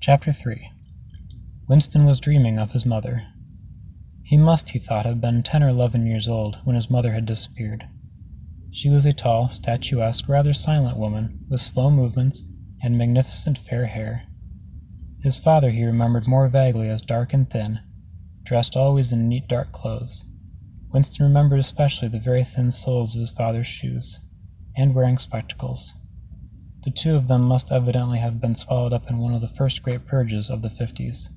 Chapter 3. Winston was dreaming of his mother. He must, he thought, have been 10 or 11 years old when his mother had disappeared. She was a tall, statuesque, rather silent woman, with slow movements and magnificent fair hair. His father he remembered more vaguely as dark and thin, dressed always in neat dark clothes. Winston remembered especially the very thin soles of his father's shoes, and wearing spectacles. The two of them must evidently have been swallowed up in one of the first great purges of the 50s.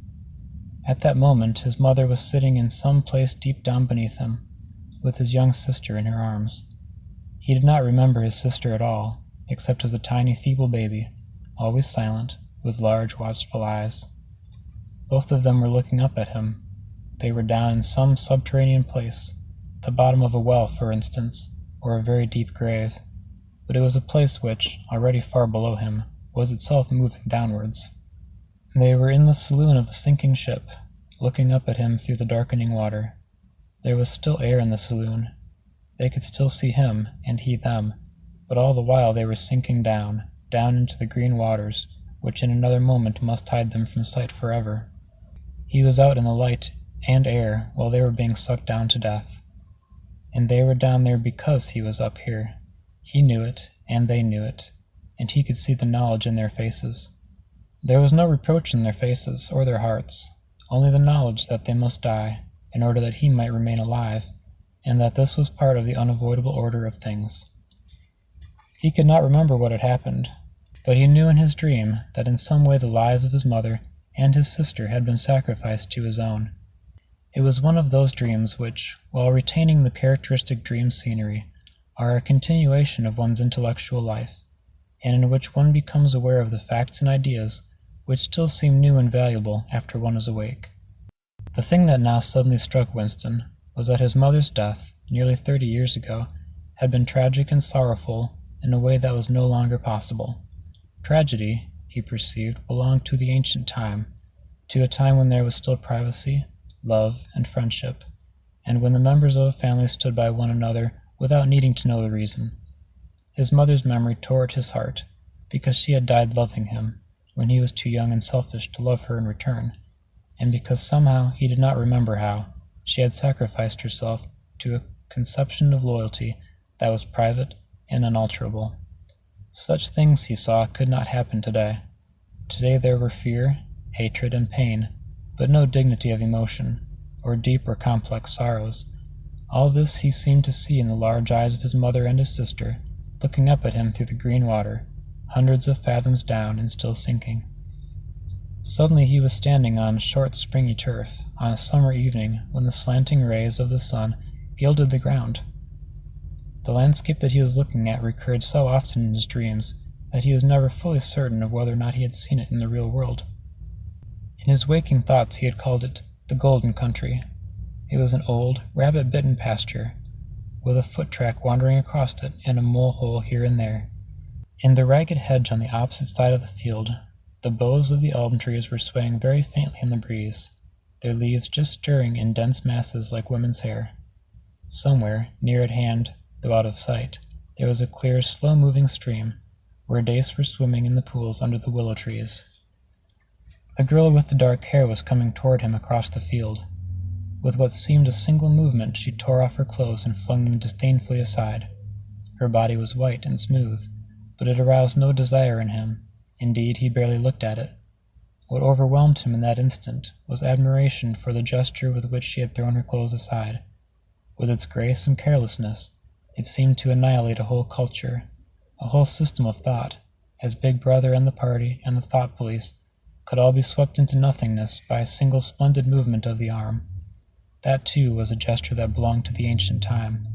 At that moment his mother was sitting in some place deep down beneath him, with his young sister in her arms. He did not remember his sister at all, except as a tiny feeble baby, always silent, with large watchful eyes. Both of them were looking up at him. They were down in some subterranean place, the bottom of a well, for instance, or a very deep grave, but it was a place which, already far below him, was itself moving downwards. They were in the saloon of a sinking ship, looking up at him through the darkening water. There was still air in the saloon. They could still see him, and he them, but all the while they were sinking down into the green waters, which in another moment must hide them from sight forever. He was out in the light and air while they were being sucked down to death. And they were down there because he was up here. He knew it, and they knew it, and he could see the knowledge in their faces. There was no reproach in their faces or their hearts, only the knowledge that they must die in order that he might remain alive, and that this was part of the unavoidable order of things. He could not remember what had happened, but he knew in his dream that in some way the lives of his mother and his sister had been sacrificed to his own. It was one of those dreams which, while retaining the characteristic dream scenery, are a continuation of one's intellectual life, and in which one becomes aware of the facts and ideas which still seem new and valuable after one is awake. The thing that now suddenly struck Winston was that his mother's death, nearly 30 years ago, had been tragic and sorrowful in a way that was no longer possible. Tragedy, he perceived, belonged to the ancient time, to a time when there was still privacy, love, and friendship, and when the members of a family stood by one another without needing to know the reason. His mother's memory tore at his heart, because she had died loving him, when he was too young and selfish to love her in return, and because somehow he did not remember how she had sacrificed herself to a conception of loyalty that was private and unalterable. Such things, he saw, could not happen today. Today there were fear, hatred, and pain, but no dignity of emotion, or deep or complex sorrows. All this he seemed to see in the large eyes of his mother and his sister, looking up at him through the green water, hundreds of fathoms down and still sinking. Suddenly he was standing on short springy turf, on a summer evening when the slanting rays of the sun gilded the ground. The landscape that he was looking at recurred so often in his dreams that he was never fully certain of whether or not he had seen it in the real world. In his waking thoughts he had called it the Golden Country. It was an old, rabbit-bitten pasture, with a foot-track wandering across it and a mole-hole here and there. In the ragged hedge on the opposite side of the field, the boughs of the elm trees were swaying very faintly in the breeze, their leaves just stirring in dense masses like women's hair. Somewhere, near at hand, though out of sight, there was a clear, slow-moving stream, where dace were swimming in the pools under the willow trees. The girl with the dark hair was coming toward him across the field. With what seemed a single movement she tore off her clothes and flung them disdainfully aside. Her body was white and smooth, but it aroused no desire in him. Indeed, he barely looked at it. What overwhelmed him in that instant was admiration for the gesture with which she had thrown her clothes aside. With its grace and carelessness, it seemed to annihilate a whole culture, a whole system of thought, as Big Brother and the Party and the Thought Police could all be swept into nothingness by a single splendid movement of the arm. That, too, was a gesture that belonged to the ancient time.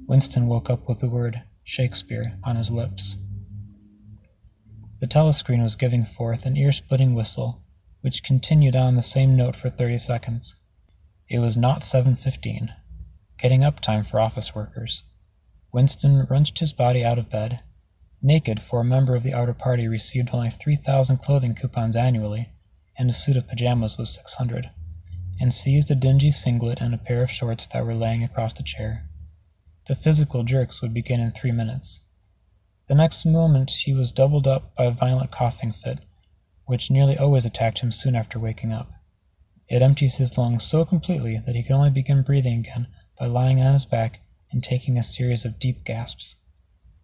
Winston woke up with the word Shakespeare on his lips. The telescreen was giving forth an ear-splitting whistle, which continued on the same note for 30 seconds. It was not 7:15, getting up time for office workers. Winston wrenched his body out of bed, naked, for a member of the outer party received only 3,000 clothing coupons annually, and a suit of pajamas was 600, and seized a dingy singlet and a pair of shorts that were laying across the chair. The physical jerks would begin in 3 minutes. The next moment he was doubled up by a violent coughing fit, which nearly always attacked him soon after waking up. It empties his lungs so completely that he can only begin breathing again by lying on his back and taking a series of deep gasps.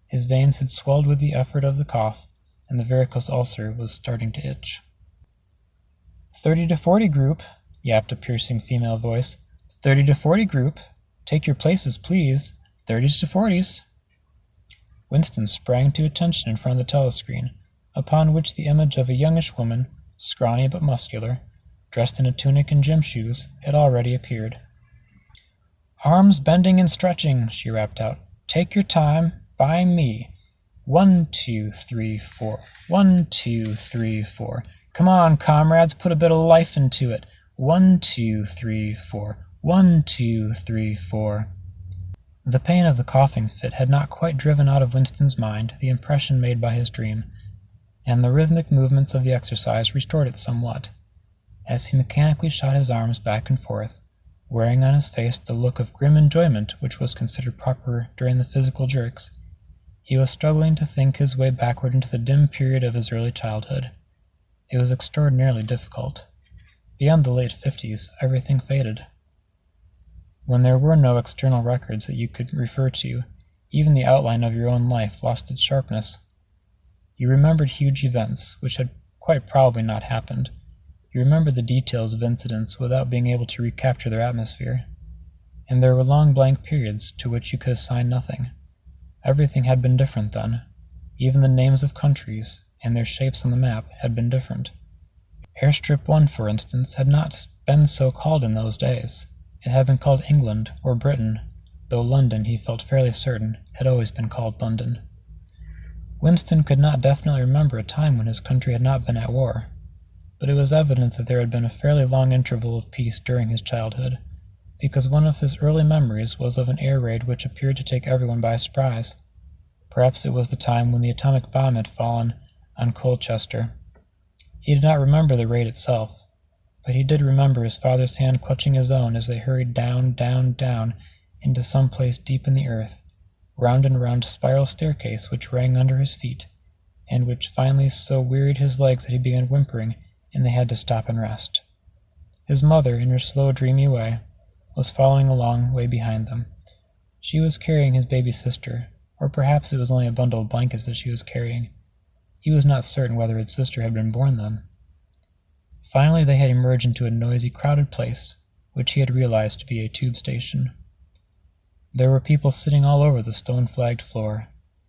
His veins had swelled with the effort of the cough, and the varicose ulcer was starting to itch. 30 to 40 group, yapped a piercing female voice. 30 to 40 group. Take your places, please. 30s to 40s. Winston sprang to attention in front of the telescreen, upon which the image of a youngish woman, scrawny but muscular, dressed in a tunic and gym shoes, had already appeared. Arms bending and stretching, she rapped out. Take your time, by me. 1, 2, 3, 4. 1, 2, 3, 4. Come on, comrades, put a bit of life into it. 1, 2, 3, 4. 1, 2, 3, 4. The pain of the coughing fit had not quite driven out of Winston's mind the impression made by his dream, and the rhythmic movements of the exercise restored it somewhat. As he mechanically shot his arms back and forth, wearing on his face the look of grim enjoyment which was considered proper during the physical jerks, he was struggling to think his way backward into the dim period of his early childhood. It was extraordinarily difficult. Beyond the late 50s, everything faded. When there were no external records that you could refer to, even the outline of your own life lost its sharpness. You remembered huge events, which had quite probably not happened. You remembered the details of incidents without being able to recapture their atmosphere. And there were long blank periods to which you could assign nothing. Everything had been different then. Even the names of countries, and their shapes on the map, had been different. Airstrip 1, for instance, had not been so called in those days. It had been called England or Britain, though London, he felt fairly certain, had always been called London. Winston could not definitely remember a time when his country had not been at war, but it was evident that there had been a fairly long interval of peace during his childhood, because one of his early memories was of an air raid which appeared to take everyone by surprise. Perhaps it was the time when the atomic bomb had fallen on Colchester. He did not remember the raid itself, but he did remember his father's hand clutching his own as they hurried down, down, down into some place deep in the earth, round and round a spiral staircase which rang under his feet, and which finally so wearied his legs that he began whimpering, and they had to stop and rest. His mother, in her slow, dreamy way, was following along way behind them. She was carrying his baby sister, or perhaps it was only a bundle of blankets that she was carrying. He was not certain whether his sister had been born then. Finally they had emerged into a noisy, crowded place, which he had realized to be a tube station. There were people sitting all over the stone-flagged floor,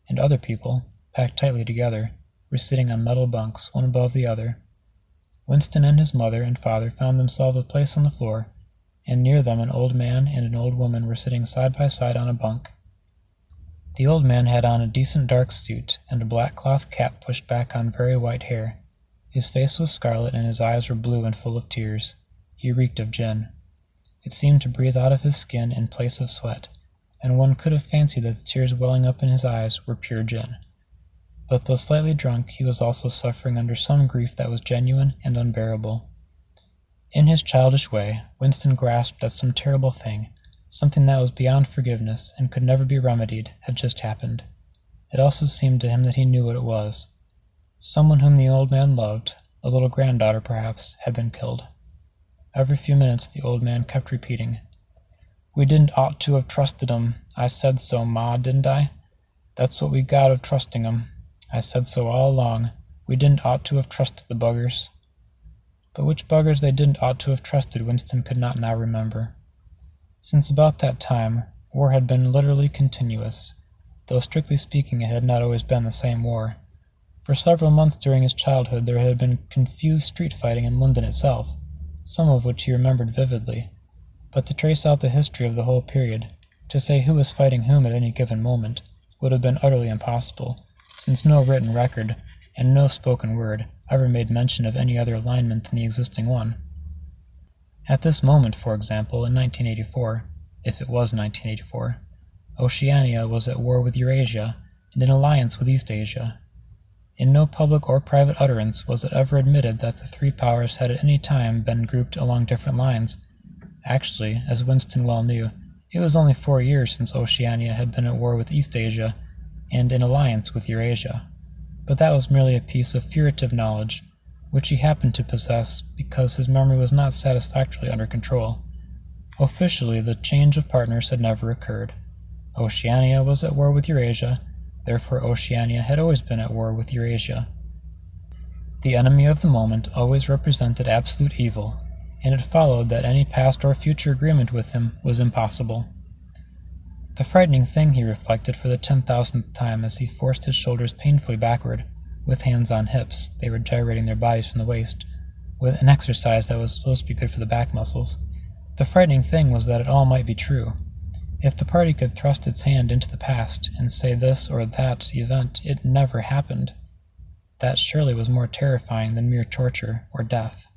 and other people, packed tightly together, were sitting on metal bunks, one above the other. Winston and his mother and father found themselves a place on the floor, and near them an old man and an old woman were sitting side by side on a bunk. The old man had on a decent dark suit and a black cloth cap pushed back on very white hair. His face was scarlet and his eyes were blue and full of tears. He reeked of gin. It seemed to breathe out of his skin in place of sweat, and one could have fancied that the tears welling up in his eyes were pure gin. But though slightly drunk, he was also suffering under some grief that was genuine and unbearable. In his childish way, Winston grasped that some terrible thing, something that was beyond forgiveness and could never be remedied, had just happened. It also seemed to him that he knew what it was. Someone whom the old man loved, a little granddaughter perhaps, had been killed. Every few minutes the old man kept repeating, "We didn't ought to have trusted 'em. I said so, Ma, didn't I? That's what we got of trusting 'em. I said so all along. We didn't ought to have trusted the buggers." But which buggers they didn't ought to have trusted Winston could not now remember. Since about that time, war had been literally continuous, though strictly speaking it had not always been the same war. For several months during his childhood there had been confused street fighting in London itself, some of which he remembered vividly, but to trace out the history of the whole period, to say who was fighting whom at any given moment, would have been utterly impossible, since no written record, and no spoken word, ever made mention of any other alignment than the existing one. At this moment, for example, in 1984, if it was 1984, Oceania was at war with Eurasia and in alliance with Eastasia. In no public or private utterance was it ever admitted that the three powers had at any time been grouped along different lines. Actually, as Winston well knew, it was only 4 years since Oceania had been at war with Eastasia and in alliance with Eurasia. But that was merely a piece of figurative knowledge, which he happened to possess because his memory was not satisfactorily under control. Officially, the change of partners had never occurred. Oceania was at war with Eurasia, therefore Oceania had always been at war with Eurasia. The enemy of the moment always represented absolute evil, and it followed that any past or future agreement with him was impossible. The frightening thing, he reflected for the 10,000th time as he forced his shoulders painfully backward, with hands on hips, they were gyrating their bodies from the waist, with an exercise that was supposed to be good for the back muscles. The frightening thing was that it all might be true. If the party could thrust its hand into the past and say this or that event, it never happened. That surely was more terrifying than mere torture or death.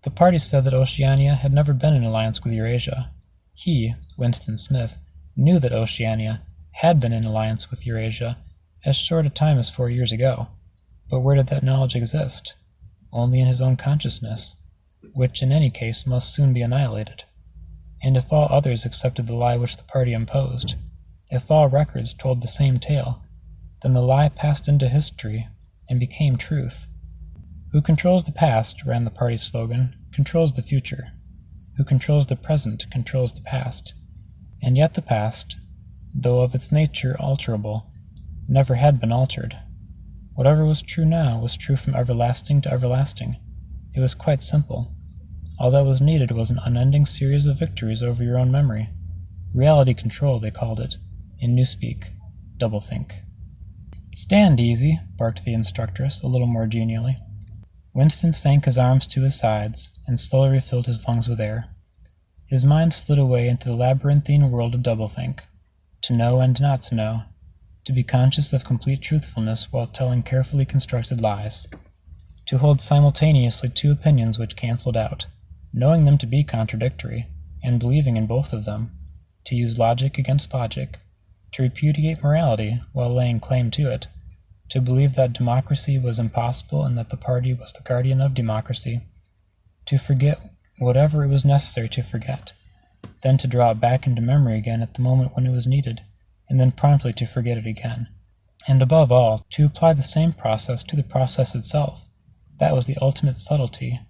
The party said that Oceania had never been in alliance with Eurasia. He, Winston Smith, knew that Oceania had been in alliance with Eurasia as short a time as 4 years ago. But where did that knowledge exist? Only in his own consciousness, which in any case must soon be annihilated. And if all others accepted the lie which the party imposed, if all records told the same tale, then the lie passed into history and became truth. Who controls the past, ran the party's slogan, controls the future. Who controls the present controls the past. And yet the past, though of its nature alterable, never had been altered. Whatever was true now was true from everlasting to everlasting. It was quite simple. All that was needed was an unending series of victories over your own memory. Reality control, they called it. In Newspeak, doublethink. "Stand easy," barked the instructress, a little more genially. Winston sank his arms to his sides and slowly refilled his lungs with air. His mind slid away into the labyrinthine world of doublethink. To know and not to know. To be conscious of complete truthfulness while telling carefully constructed lies. To hold simultaneously two opinions which cancelled out, knowing them to be contradictory, and believing in both of them. To use logic against logic. To repudiate morality while laying claim to it. To believe that democracy was impossible and that the party was the guardian of democracy. To forget whatever it was necessary to forget, then to draw it back into memory again at the moment when it was needed, and then promptly to forget it again. And above all, to apply the same process to the process itself. That was the ultimate subtlety.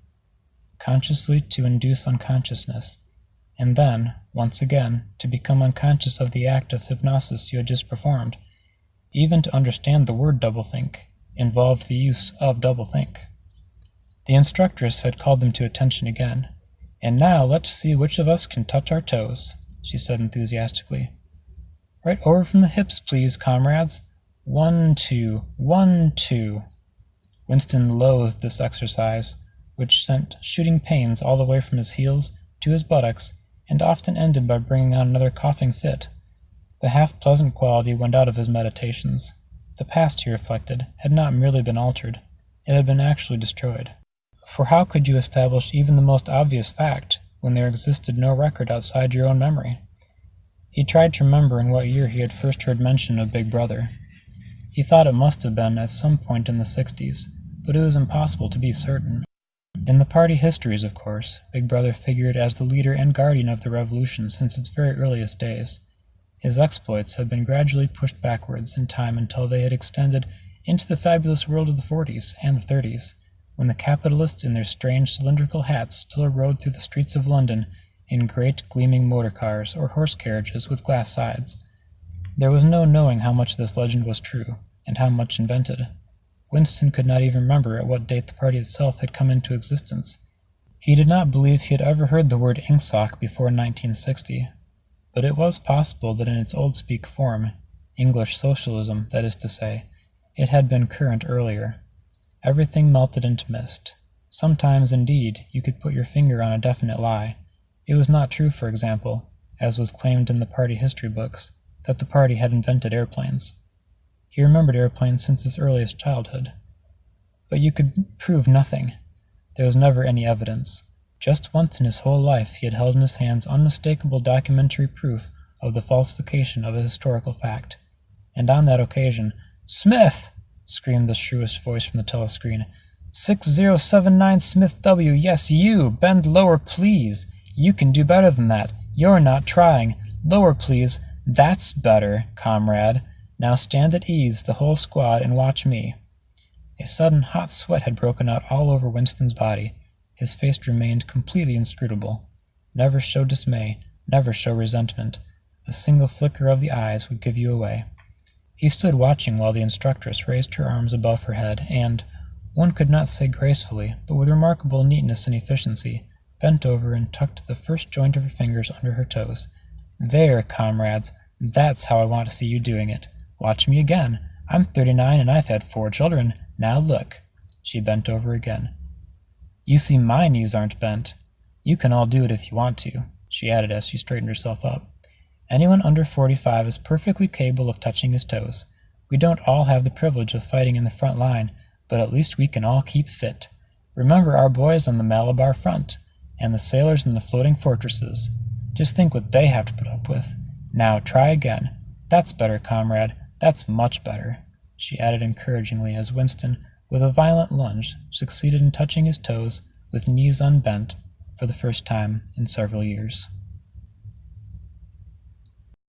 Consciously to induce unconsciousness, and then, once again, to become unconscious of the act of hypnosis you had just performed. Even to understand the word doublethink involved the use of doublethink. The instructress had called them to attention again. "And now let's see which of us can touch our toes," she said enthusiastically. "Right over from the hips, please, comrades. 1, 2, 1, 2. Winston loathed this exercise, which sent shooting pains all the way from his heels to his buttocks, and often ended by bringing on another coughing fit. The half-pleasant quality went out of his meditations. The past, he reflected, had not merely been altered, it had been actually destroyed. For how could you establish even the most obvious fact when there existed no record outside your own memory? He tried to remember in what year he had first heard mention of Big Brother. He thought it must have been at some point in the 60s, but it was impossible to be certain. In the party histories, of course, Big Brother figured as the leader and guardian of the revolution since its very earliest days. His exploits had been gradually pushed backwards in time until they had extended into the fabulous world of the 40s and the 30s, when the capitalists in their strange cylindrical hats still rode through the streets of London in great gleaming motor cars or horse carriages with glass sides. There was no knowing how much this legend was true, and how much invented. Winston could not even remember at what date the party itself had come into existence. He did not believe he had ever heard the word ingsoc before 1960, but it was possible that in its old-speak form, English socialism, that is to say, it had been current earlier. Everything melted into mist. Sometimes, indeed, you could put your finger on a definite lie. It was not true, for example, as was claimed in the party history books, that the party had invented airplanes. He remembered airplanes since his earliest childhood. But you could prove nothing. There was never any evidence. Just once in his whole life he had held in his hands unmistakable documentary proof of the falsification of a historical fact. And on that occasion, "Smith!" screamed the shrewish voice from the telescreen. 6079 Smith W. Yes, you! Bend lower, please! You can do better than that. You're not trying. Lower, please. That's better, comrade. Now stand at ease, the whole squad, and watch me. A sudden hot sweat had broken out all over Winston's body. His face remained completely inscrutable. Never show dismay, never show resentment. A single flicker of the eyes would give you away. He stood watching while the instructress raised her arms above her head and, one could not say gracefully, but with remarkable neatness and efficiency, bent over and tucked the first joint of her fingers under her toes. "There, comrades, that's how I want to see you doing it. Watch me again. I'm 39 and I've had 4 children. Now look." She bent over again. "You see my knees aren't bent. You can all do it if you want to," she added as she straightened herself up. "Anyone under 45 is perfectly capable of touching his toes. We don't all have the privilege of fighting in the front line, but at least we can all keep fit. Remember our boys on the Malabar front, and the sailors in the floating fortresses. Just think what they have to put up with. Now try again. That's better, comrade. That's much better," she added encouragingly as Winston, with a violent lunge, succeeded in touching his toes with knees unbent for the first time in several years.